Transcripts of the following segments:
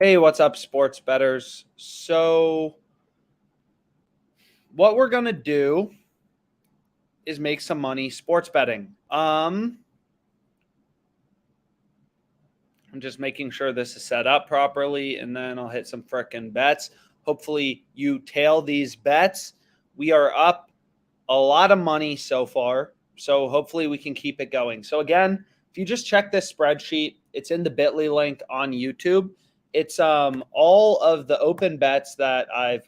Hey, what's up, sports bettors? So, what we're gonna do is make some money sports betting. I'm just making sure this is set up properly, and then I'll hit some frickin' bets. Hopefully, you tail these bets. We are up a lot of money so far, so hopefully we can keep it going. So again, if you just check this spreadsheet, it's in the Bitly link on YouTube. It's all of the open bets that I've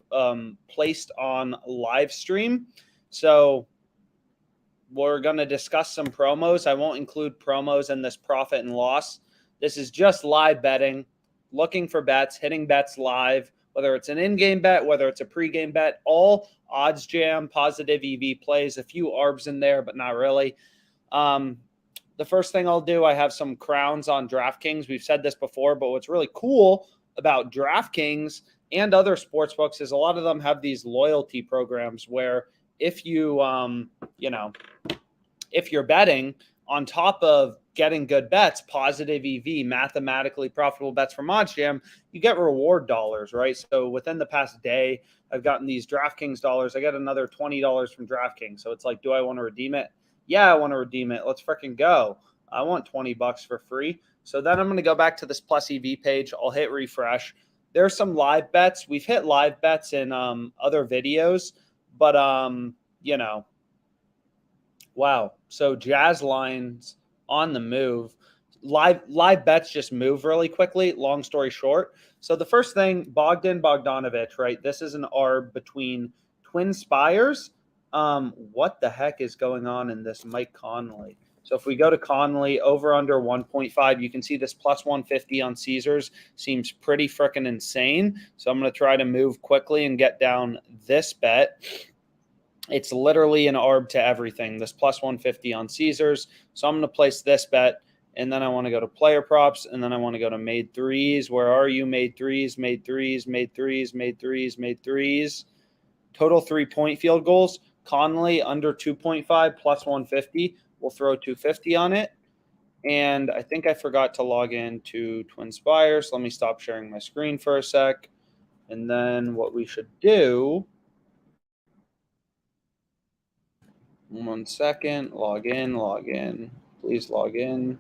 placed on live stream. So we're going to discuss some promos. I won't include promos in this profit and loss. This is just live betting, looking for bets, hitting bets live, whether it's an in-game bet, whether it's a pre-game bet, all odds jam, positive EV plays, a few ARBs in there, but not really. The first thing I'll do, I have some crowns on DraftKings. We've said this before, but what's really cool about DraftKings and other sports books is a lot of them have these loyalty programs where if you, if you're betting on top of getting good bets, positive EV, mathematically profitable bets from OddsJam, you get reward dollars, right? So within the past day, I've gotten these DraftKings dollars. I got another $20 from DraftKings. So it's like, do I want to redeem it? Yeah, I want to redeem it. Let's freaking go. I want 20 bucks for free. So then I'm going to go back to this plus EV page. I'll hit refresh. There's some live bets. We've hit live bets in other videos, but wow. So jazz lines on the move. Live bets just move really quickly. Long story short. So the first thing, Bogdanovich, right? This is an ARB between Twin Spires. What the heck is going on in this Mike Conley? So if we go to Conley over under 1.5, you can see this plus 150 on Caesars seems pretty freaking insane. So I'm going to try to move quickly and get down this bet. It's literally an ARB to everything, this plus 150 on Caesars. So I'm going to place this bet, and then I want to go to player props, and then I want to go to made threes. Where are you? Made threes, made threes, made threes, made threes, made threes. Total 3-point field goals. Conley under 2.5 plus 150. We'll throw 250 on it. And I think I forgot to log in to Twin Spires. So let me stop sharing my screen for a sec. And then what we should do, 1 second, log in, please log in,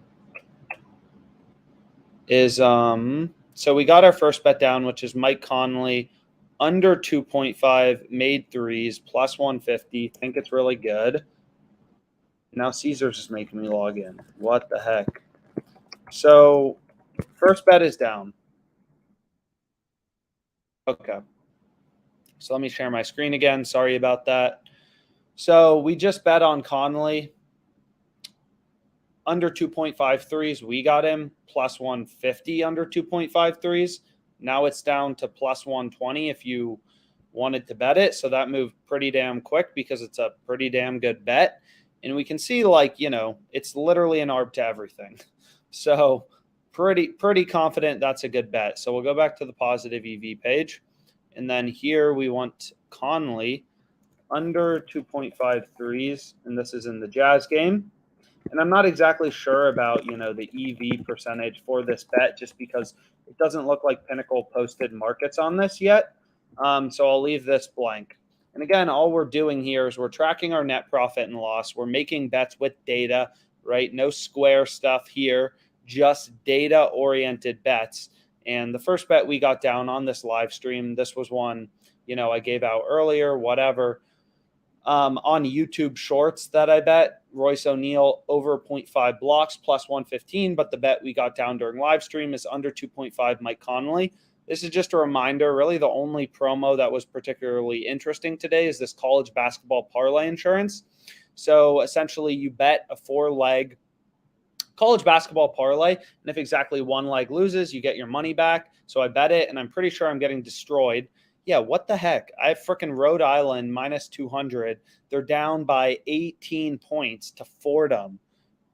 is so we got our first bet down, which is Mike Conley under 2.5 made threes plus 150. Think it's really good. Now Caesars is making me log in. What the heck? So first bet is down. Okay. So let me share my screen again. Sorry about that. So we just bet on Conley under 2.5 threes. We got him plus 150 under 2.5 threes. Now it's down to plus 120 if you wanted to bet it. So that moved pretty damn quick because it's a pretty damn good bet. And we can see, it's literally an ARB to everything. So pretty confident that's a good bet. So we'll go back to the positive EV page. And then here we want Conley under 2.5 threes. And this is in the Jazz game. And I'm not exactly sure about, the EV percentage for this bet just because it doesn't look like Pinnacle posted markets on this yet. So I'll leave this blank. And again, all we're doing here is we're tracking our net profit and loss. We're making bets with data, right? No square stuff here, just data-oriented bets. And the first bet we got down on this live stream, this was one, I gave out earlier, whatever. On YouTube Shorts that I bet, Royce O'Neal over 0.5 blocks plus 115, but the bet we got down during live stream is under 2.5 Mike Conley. This is just a reminder. Really, the only promo that was particularly interesting today is this college basketball parlay insurance. So essentially, you bet a 4-leg college basketball parlay, and if exactly one leg loses, you get your money back. So I bet it, and I'm pretty sure I'm getting destroyed. Yeah, what the heck? I have freaking Rhode Island minus 200. They're down by 18 points to Fordham.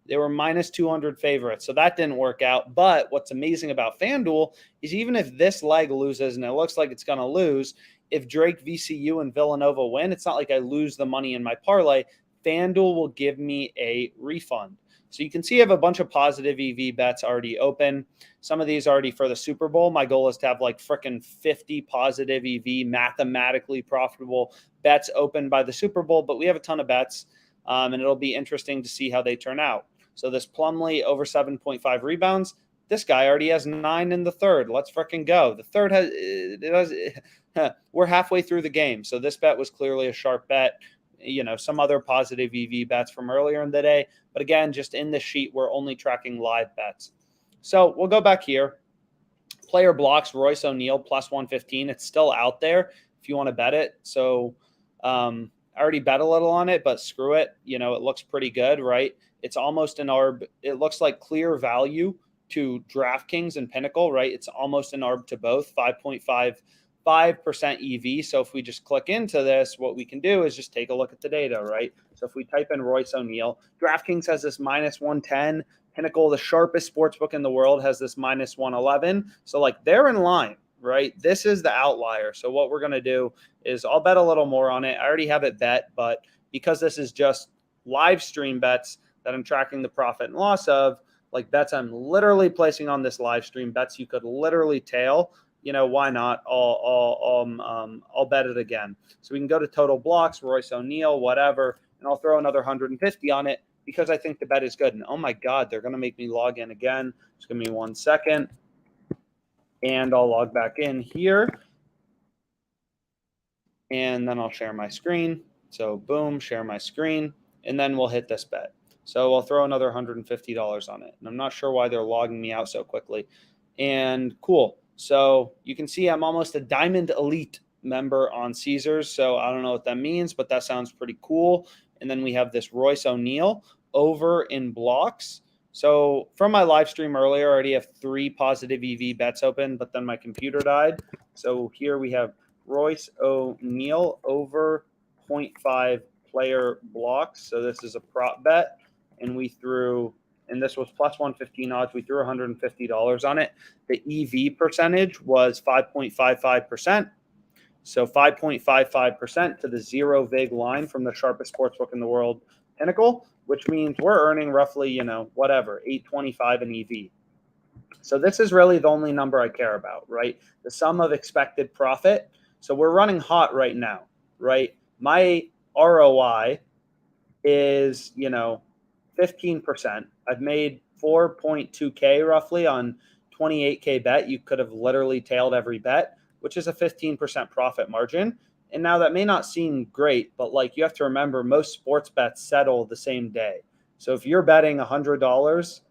They were minus 200 favorites, so that didn't work out. But what's amazing about FanDuel is even if this leg loses, and it looks like it's going to lose, if Drake, VCU, and Villanova win, it's not like I lose the money in my parlay. FanDuel will give me a refund. So you can see I have a bunch of positive EV bets already open. Some of these already for the Super Bowl. My goal is to have like freaking 50 positive EV mathematically profitable bets open by the Super Bowl, but we have a ton of bets, and it'll be interesting to see how they turn out. So this Plumlee over 7.5 rebounds. This guy already has 9 in the third. Let's freaking go. The third we're halfway through the game. So this bet was clearly a sharp bet. Some other positive EV bets from earlier in the day. But again, just in the sheet, we're only tracking live bets. So we'll go back here. Player blocks, Royce O'Neal plus 115. It's still out there if you want to bet it. So I already bet a little on it, but screw it. It looks pretty good, right? It's almost an ARB. It looks like clear value to DraftKings and Pinnacle, right? It's almost an ARB to both, 5.55% EV. So if we just click into this, what we can do is just take a look at the data, right? So if we type in Royce O'Neal, DraftKings has this minus 110. Pinnacle, the sharpest sportsbook in the world, has this minus 111. So like they're in line, right? This is the outlier. So what we're going to do is I'll bet a little more on it. I already have it bet, but because this is just live stream bets that I'm tracking the profit and loss of, like bets I'm literally placing on this live stream, bets you could literally tail, why not? I'll bet it again. So we can go to total blocks, Royce O'Neal, whatever, and I'll throw another 150 on it because I think the bet is good. And oh my God, they're going to make me log in again. Just give me 1 second. And I'll log back in here. And then I'll share my screen. So boom, share my screen. And then we'll hit this bet. So I'll throw another $150 on it. And I'm not sure why they're logging me out so quickly. And cool. So you can see I'm almost a Diamond Elite member on Caesars. So I don't know what that means, but that sounds pretty cool. And then we have this Royce O'Neal over in blocks. So from my live stream earlier, I already have 3 positive EV bets open, but then my computer died. So here we have Royce O'Neal over 0.5 player blocks. So this is a prop bet. And we threw, and this was plus 115 odds. We threw $150 on it. The EV percentage was 5.55%. So 5.55% to the 0 vig line from the sharpest sportsbook in the world, Pinnacle, which means we're earning roughly, whatever, 825 in EV. So this is really the only number I care about, right? The sum of expected profit. So we're running hot right now, right? My ROI is, 15%. I've made 4.2K roughly on 28K bet. You could have literally tailed every bet, which is a 15% profit margin. And now that may not seem great, but like you have to remember most sports bets settle the same day. So if you're betting $100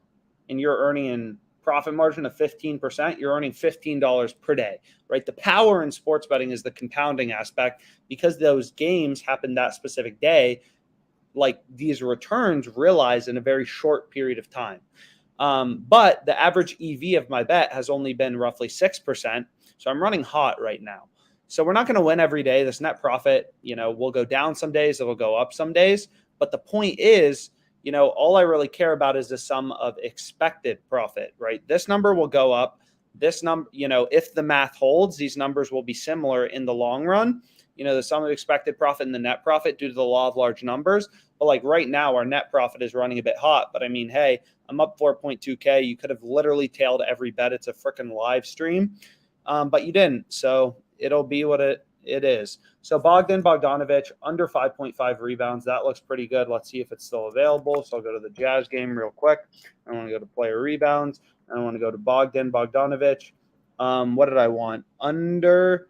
and you're earning a profit margin of 15%, you're earning $15 per day, right? The power in sports betting is the compounding aspect because those games happen that specific day. Like these returns realized in a very short period of time. But the average EV of my bet has only been roughly 6%. So I'm running hot right now. So we're not going to win every day. This net profit, will go down some days. It'll go up some days. But the point is, all I really care about is the sum of expected profit, right? This number will go up. This number, if the math holds, these numbers will be similar in the long run. The sum of expected profit and the net profit due to the law of large numbers. But like right now, our net profit is running a bit hot. But I mean, hey, I'm up 4.2K. You could have literally tailed every bet. It's a freaking live stream. But you didn't. So it'll be what it is. So Bogdanovich, under 5.5 rebounds. That looks pretty good. Let's see if it's still available. So I'll go to the Jazz game real quick. I want to go to player rebounds. I want to go to Bogdanovich. What did I want? Under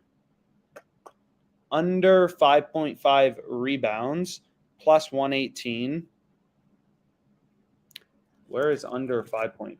5.5 rebounds, plus 118. Where is under 5.5?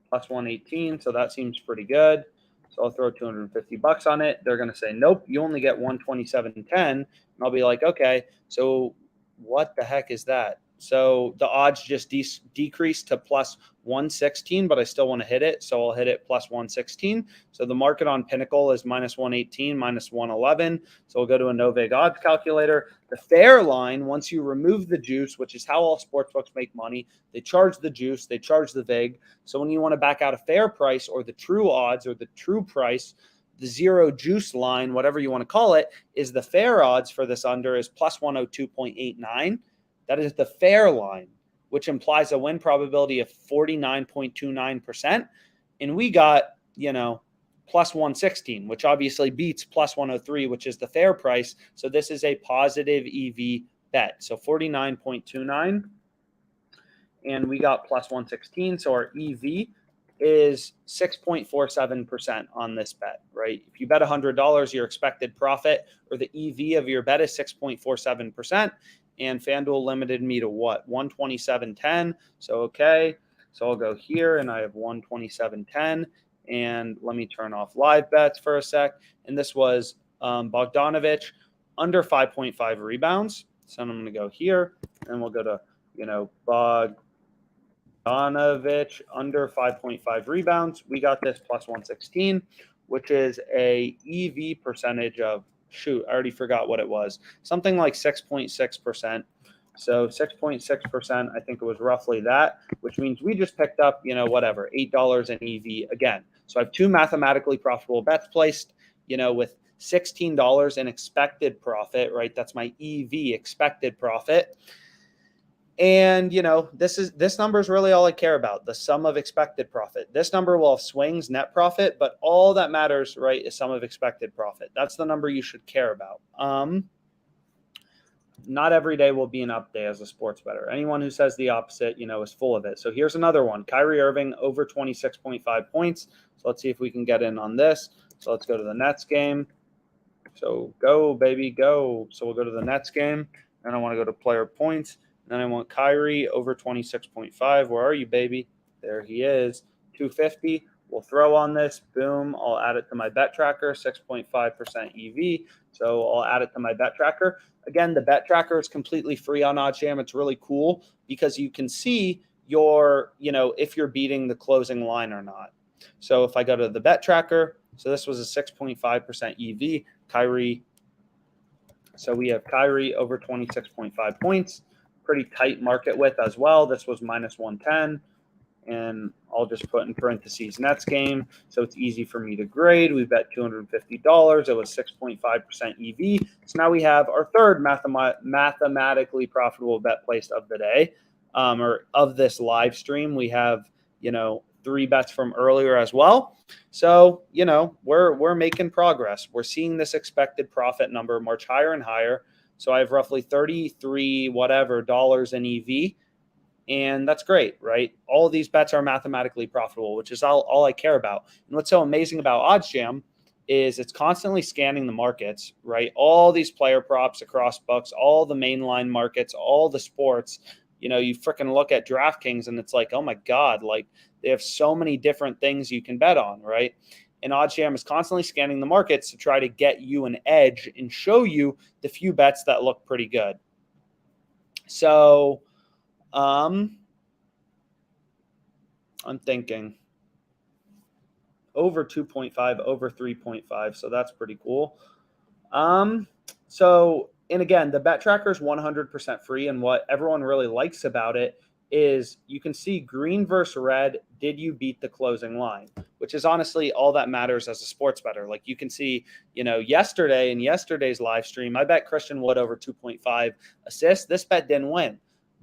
Plus 118, so that seems pretty good. So I'll throw $250 on it. They're going to say, nope, you only get 127.10. And I'll be like, okay, so what the heck is that? So the odds just decreased to plus 116, but I still want to hit it. So I'll hit it plus 116. So the market on Pinnacle is minus 118, minus 111. So we'll go to a no vig odds calculator. The fair line, once you remove the juice, which is how all sportsbooks make money, they charge the juice, they charge the vig. So when you want to back out a fair price or the true odds or the true price, the zero juice line, whatever you want to call it, is the fair odds for this under is plus 102.89. That is the fair line. which implies a win probability of 49.29%. And we got, plus 116, which obviously beats plus 103, which is the fair price. So this is a positive EV bet. So 49.29. And we got plus 116. So our EV is 6.47% on this bet, right? If you bet $100, your expected profit or the EV of your bet is 6.47%. And FanDuel limited me to what? 127.10. So, okay. So I'll go here and I have 127.10. And let me turn off live bets for a sec. And this was Bogdanovich under 5.5 rebounds. So I'm going to go here and we'll go to, Bogdanovich under 5.5 rebounds. We got this plus 116, which is a EV percentage of, I already forgot what it was. Something like 6.6%. So 6.6%, I think it was roughly that, which means we just picked up, whatever, $8 in EV again. So I have two mathematically profitable bets placed, with $16 in expected profit, right? That's my EV expected profit. And, this number is really all I care about, the sum of expected profit. This number will have swings, net profit, but all that matters, right, is sum of expected profit. That's the number you should care about. Not every day will be an up day as a sports bettor. Anyone who says the opposite, is full of it. So here's another one. Kyrie Irving over 26.5 points. So let's see if we can get in on this. So let's go to the Nets game. So go, baby, go. So we'll go to the Nets game. And I want to go to player points. And then I want Kyrie over 26.5. Where are you, baby? There he is. 250. We'll throw on this. Boom. I'll add it to my bet tracker. 6.5% EV. So I'll add it to my bet tracker. Again, the bet tracker is completely free on OddsJam. It's really cool because you can see your, if you're beating the closing line or not. So if I go to the bet tracker, so this was a 6.5% EV, Kyrie. So we have Kyrie over 26.5 points, pretty tight market width as well. This was minus 110. And I'll just put in parentheses Nets game. So it's easy for me to grade. We bet $250. It was 6.5% EV. So now we have our third mathematically profitable bet placed of the day, or of this live stream. We have, 3 bets from earlier as well. So, we're making progress. We're seeing this expected profit number march higher and higher. So I have roughly 33 whatever dollars in EV. And that's great, right? All of these bets are mathematically profitable, which is all I care about. And what's so amazing about OddsJam is it's constantly scanning the markets, right? All these player props across books, all the mainline markets, all the sports. You freaking look at DraftKings and it's like, oh my God, like they have so many different things you can bet on, right? And OddsJam is constantly scanning the markets to try to get you an edge and show you the few bets that look pretty good. So I'm thinking over 2.5, over 3.5. So that's pretty cool. And again, the bet tracker is 100% free. And what everyone really likes about it is you can see green versus red. Did you beat the closing line? Which is honestly all that matters as a sports bettor. Like you can see, yesterday in yesterday's live stream, I bet Christian Wood over 2.5 assists. This bet didn't win,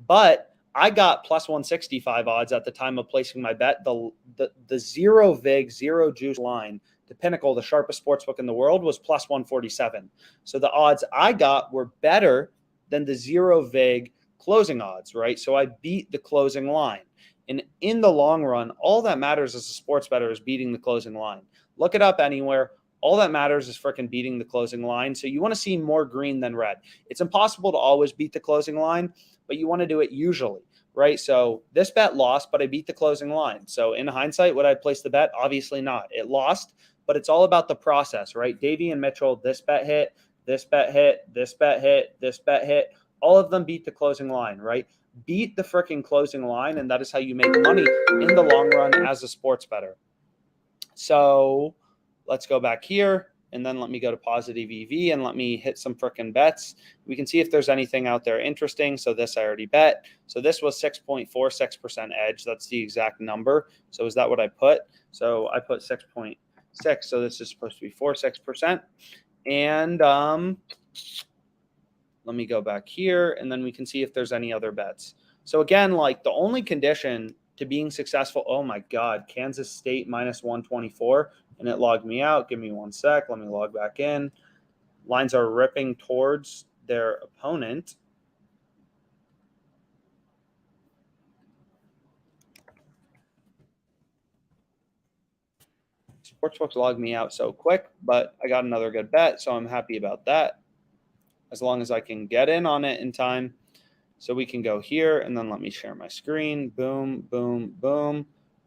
but I got plus 165 odds at the time of placing my bet. The zero vig, zero juice line to Pinnacle, the sharpest sportsbook in the world, was plus 147. So the odds I got were better than the zero vig closing odds, right? So I beat the closing line. And in the long run, all that matters as a sports bettor is beating the closing line. Look it up anywhere. All that matters is freaking beating the closing line. So you want to see more green than red. It's impossible to always beat the closing line, but you want to do it usually, right? So this bet lost, but I beat the closing line. So in hindsight, would I place the bet? Obviously not. It lost, but it's all about the process, right? Davey and Mitchell, this bet hit, this bet hit, this bet hit, this bet hit. All of them beat the closing line, right? Beat the freaking closing line, and that is how you make money in the long run as a sports bettor. So let's go back here, and then let me go to positive EV, and let me hit some freaking bets. We can see if there's anything out there interesting. So this I already bet. So this was 6.46% edge. That's the exact number. So is that what I put? So I put 6.6. So this is supposed to be 46%. And let me go back here, and then we can see if there's any other bets. So again, like the only condition to being successful, oh my God, Kansas State minus 124, and it logged me out. Give me 1 sec. Let me log back in. Lines are ripping towards their opponent. Sportsbooks logged me out so quick, but I got another good bet, so I'm happy about that. As long as I can get in on it in time. So we can go here, and then let me share my screen. Boom, boom, boom.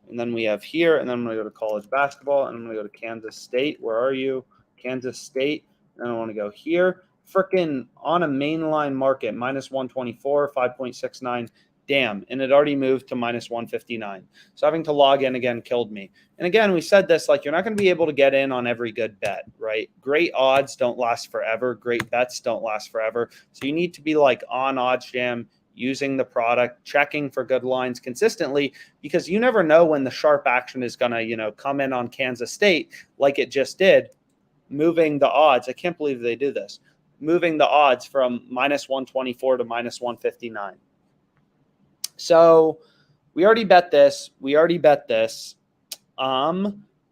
And then we have here, and then I'm going to go to college basketball, and I'm going to go to Kansas State. Where are you? Kansas State. And I want to go here. Freaking on a mainline market, minus 124, 5.69. Damn. And it already moved to minus 159. So having to log in again killed me. And again, we said this, like, you're not going to be able to get in on every good bet, right? Great odds don't last forever. Great bets don't last forever. So you need to be like on OddsJam, using the product, checking for good lines consistently, because you never know when the sharp action is going to, come in on Kansas State like it just did, moving the odds. I can't believe they do this. Moving the odds from minus 124 to minus 159. So we already bet this.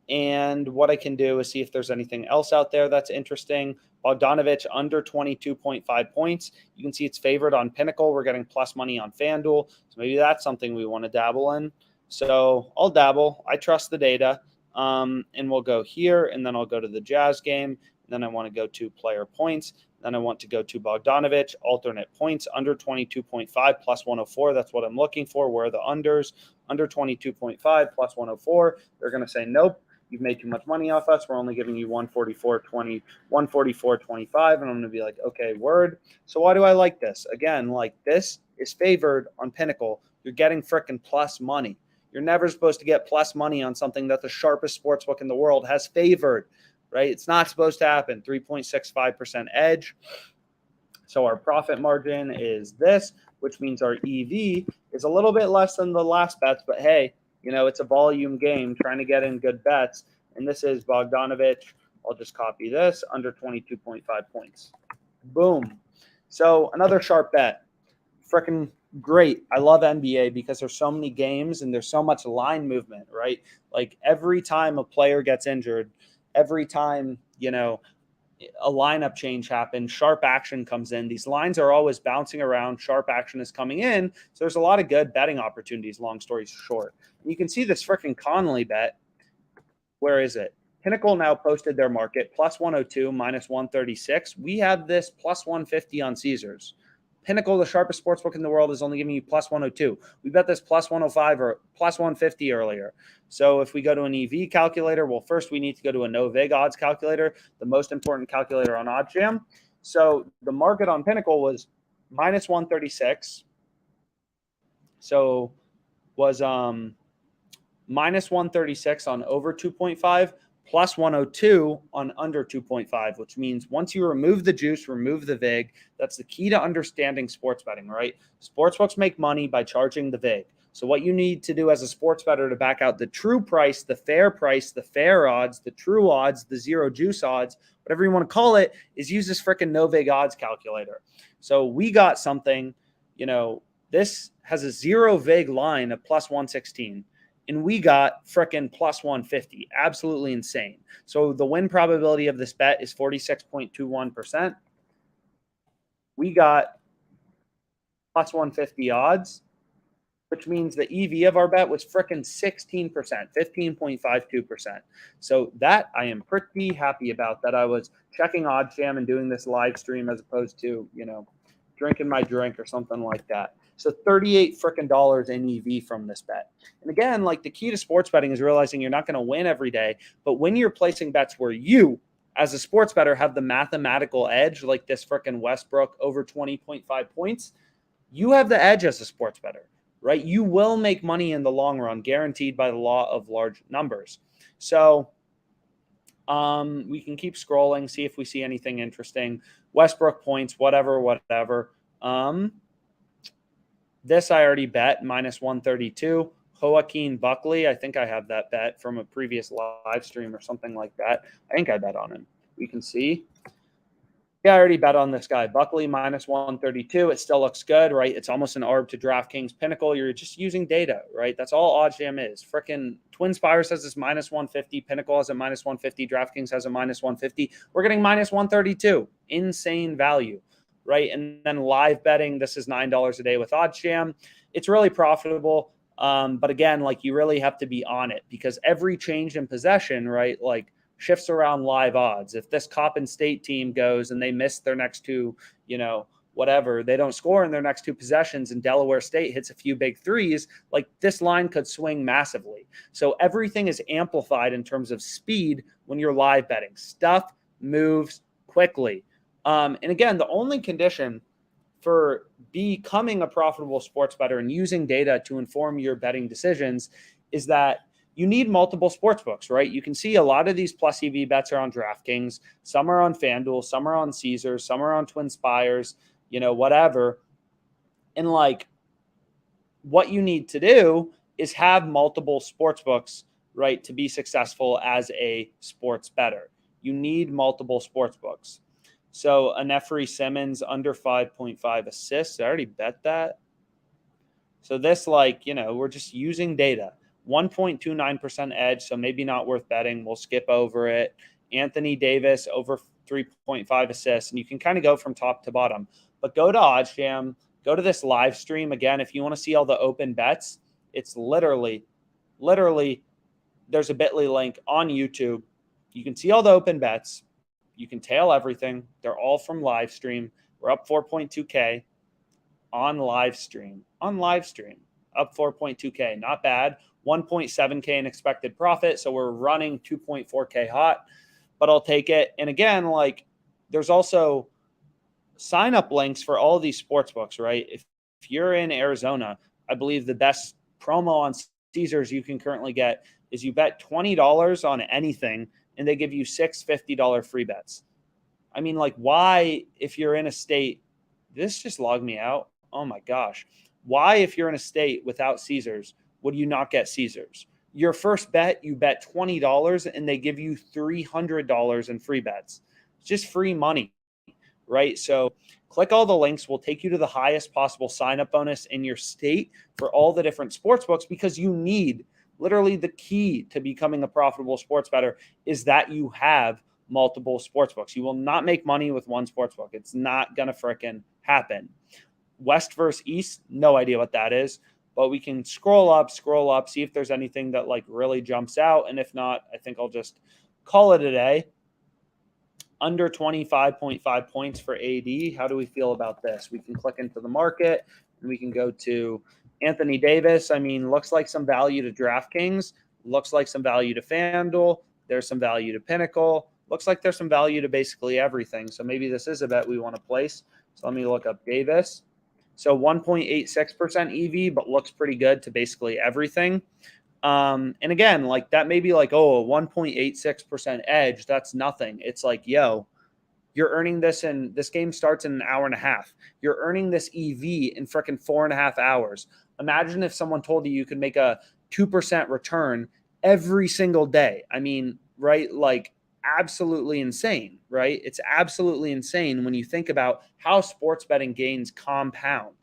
And what I can do is see if there's anything else out there that's interesting. Bogdanovich under 22.5 points. You can see it's favored on Pinnacle. We're getting plus money on FanDuel. So maybe that's something we want to dabble in. So I'll dabble. I trust the data. And we'll go here, and then I'll go to the Jazz game. And then I want to go to player points. Then I want to go to Bogdanovich, alternate points, under 22.5, plus 104. That's what I'm looking for. Where are the unders? Under 22.5, plus 104. They're going to say, nope, you've made too much money off us. We're only giving you 144.20, 144.25. And I'm going to be like, okay, word. So why do I like this? Again, like this is favored on Pinnacle. You're getting frickin' plus money. You're never supposed to get plus money on something that the sharpest sportsbook in the world has favored, right? It's not supposed to happen. 3.65% edge. So our profit margin is this, which means our EV is a little bit less than the last bets, but hey, it's a volume game trying to get in good bets. And this is Bogdanovich. I'll just copy this, under 22.5 points. Boom. So another sharp bet. Freaking great. I love NBA because there's so many games and there's so much line movement, right? Like every time a player gets injured, every time, a lineup change happens, sharp action comes in. These lines are always bouncing around. Sharp action is coming in. So there's a lot of good betting opportunities, long story short. And you can see this freaking Connolly bet. Where is it? Pinnacle now posted their market, plus 102, minus 136. We have this plus 150 on Caesars. Pinnacle, the sharpest sportsbook in the world, is only giving you plus 102. We bet this plus 105 or plus 150 earlier. So if we go to an EV calculator, well, first we need to go to a no vig odds calculator, the most important calculator on OddsJam. So the market on Pinnacle was minus 136. So was minus 136 on over 2.5, plus 102 on under 2.5, which means once you remove the juice, remove the vig. That's the key to understanding sports betting, right? Sportsbooks make money by charging the vig. So what you need to do as a sports bettor to back out the true price, the fair odds, the true odds, the zero juice odds, whatever you want to call it, is use this freaking no vig odds calculator. So we got something, this has a zero vig line of plus 116. And we got frickin' plus 150. Absolutely insane. So the win probability of this bet is 46.21%. We got plus 150 odds, which means the EV of our bet was frickin' 16%, 15.52%. So that I am pretty happy about, that I was checking OddsJam and doing this live stream as opposed to, drinking my drink or something like that. So $38 frickin' dollars in EV from this bet. And again, like the key to sports betting is realizing you're not going to win every day, but when you're placing bets where you, as a sports bettor, have the mathematical edge, like this frickin' Westbrook over 20.5 points, you have the edge as a sports bettor, right? You will make money in the long run, guaranteed by the law of large numbers. So we can keep scrolling, see if we see anything interesting. Westbrook points, whatever. This I already bet, minus 132. Joaquin Buckley, I think I have that bet from a previous live stream or something like that. I think I bet on him. We can see. Yeah, I already bet on this guy. Buckley minus 132. It still looks good, right? It's almost an ARB to DraftKings Pinnacle. You're just using data, right? That's all OddsJam is. Frickin' Twin Spires has this minus 150. Pinnacle has a minus 150. DraftKings has a minus 150. We're getting minus 132. Insane value, right? And then live betting, this is $9 a day with OddsJam. It's really profitable. But again, like you really have to be on it because every change in possession, right? Like shifts around live odds. If this Coppin State team goes and they miss their next two, whatever, they don't score in their next two possessions and Delaware State hits a few big threes, like this line could swing massively. So everything is amplified in terms of speed when you're live betting. Stuff moves quickly. And again, the only condition for becoming a profitable sports bettor and using data to inform your betting decisions is that you need multiple sports books, right? You can see a lot of these plus EV bets are on DraftKings. Some are on FanDuel, some are on Caesars, some are on Twin Spires, whatever. And like what you need to do is have multiple sports books, right, to be successful as a sports bettor. You need multiple sports books. So Anefri Simmons under 5.5 assists. I already bet that. So this, we're just using data. 1.29% edge, so maybe not worth betting. We'll skip over it. Anthony Davis over 3.5 assists, and you can kind of go from top to bottom. But go to OddsJam, go to this live stream. Again, if you want to see all the open bets, it's literally, there's a bit.ly link on YouTube. You can see all the open bets. You can tail everything. They're all from live stream. We're up 4.2K on live stream. Up 4.2K. Not bad. 1.7K in expected profit. So we're running 2.4K hot, but I'll take it. And again, there's also sign up links for all of these sports books, right? If you're in Arizona, I believe the best promo on Caesars you can currently get is you bet $20 on anything and they give you six $50 free bets. I mean, why, if you're in a state, this just logged me out. Oh my gosh. Why, if you're in a state without Caesars, would you not get Caesars? Your first bet, you bet $20 and they give you $300 in free bets. It's just free money, right? So click all the links. We'll take you to the highest possible sign-up bonus in your state for all the different sports books because you need, literally the key to becoming a profitable sports bettor is that you have multiple sports books. You will not make money with one sports book. It's not going to frickin' happen. West versus East, no idea what that is, but we can scroll up, see if there's anything that really jumps out. And if not, I think I'll just call it a day. Under 25.5 points for AD. How do we feel about this? We can click into the market and we can go to Anthony Davis. I mean, looks like some value to DraftKings. Looks like some value to FanDuel. There's some value to Pinnacle. Looks like there's some value to basically everything. So maybe this is a bet we want to place. So let me look up Davis. So 1.86% EV, but looks pretty good to basically everything. And again, that may be a 1.86% edge. That's nothing. It's yo, you're earning this in this game starts in an hour and a half. You're earning this EV in freaking 4.5 hours. Imagine if someone told you could make a 2% return every single day. I mean, right? Absolutely insane, right? It's absolutely insane when you think about how sports betting gains compound.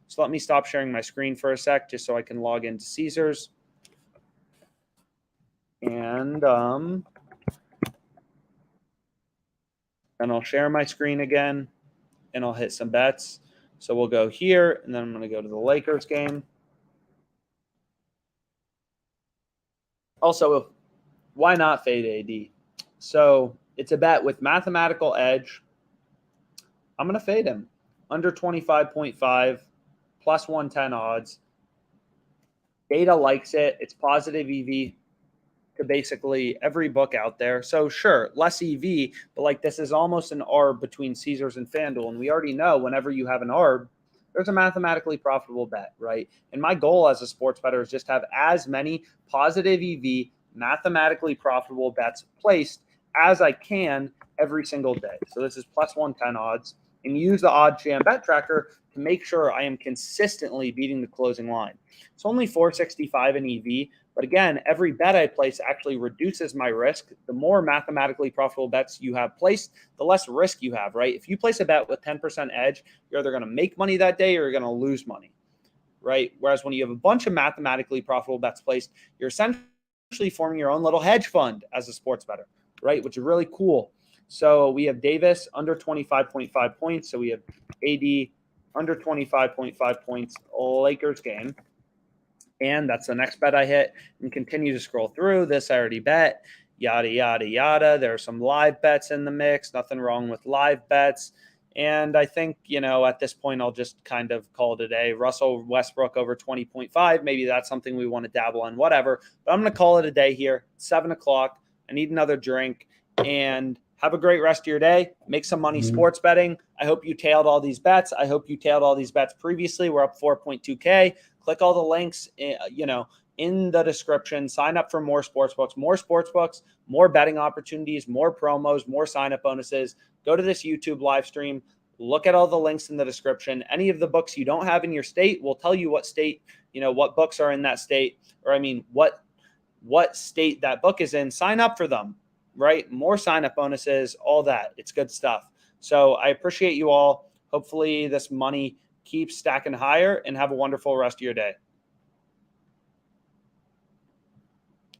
So let me stop sharing my screen for a sec just so I can log into Caesars. And I'll share my screen again and I'll hit some bets. So we'll go here and then I'm going to go to the Lakers game. Also, why not fade AD? So it's a bet with mathematical edge. I'm going to fade him under 25.5 plus 110 odds. Data likes it. It's positive EV to basically every book out there. So sure, less EV, but this is almost an ARB between Caesars and FanDuel. And we already know whenever you have an ARB, there's a mathematically profitable bet, right? And my goal as a sports bettor is just have as many positive EV, mathematically profitable bets placed as I can every single day. So this is plus 110 odds, and use the OddsJam bet tracker to make sure I am consistently beating the closing line. It's only 465 in EV, but again, every bet I place actually reduces my risk. The more mathematically profitable bets you have placed, the less risk you have, right? If you place a bet with 10% edge, you're either going to make money that day or you're going to lose money, right? Whereas when you have a bunch of mathematically profitable bets placed, you're essentially forming your own little hedge fund as a sports bettor, right? Which is really cool. So we have Davis under 25.5 points. So we have AD under 25.5 points, Lakers game. And that's the next bet I hit, and continue to scroll through. This I already bet, yada, yada, yada. There are some live bets in the mix. Nothing wrong with live bets. And I think, at this point, I'll just kind of call it a day. Russell Westbrook over 20.5. Maybe that's something we want to dabble in, whatever. But I'm going to call it a day here. 7 o'clock. I need another drink. And have a great rest of your day. Make some money sports betting. I hope you tailed all these bets. I hope you tailed all these bets previously. We're up 4.2K. Click all the links, in the description. Sign up for more sportsbooks, more betting opportunities, more promos, more sign-up bonuses. Go to this YouTube live stream. Look at all the links in the description. Any of the books you don't have in your state will tell you what state, what books are in that state, or what state that book is in. Sign up for them, right? More sign-up bonuses, all that. It's good stuff. So I appreciate you all. Hopefully this money keep stacking higher, and have a wonderful rest of your day.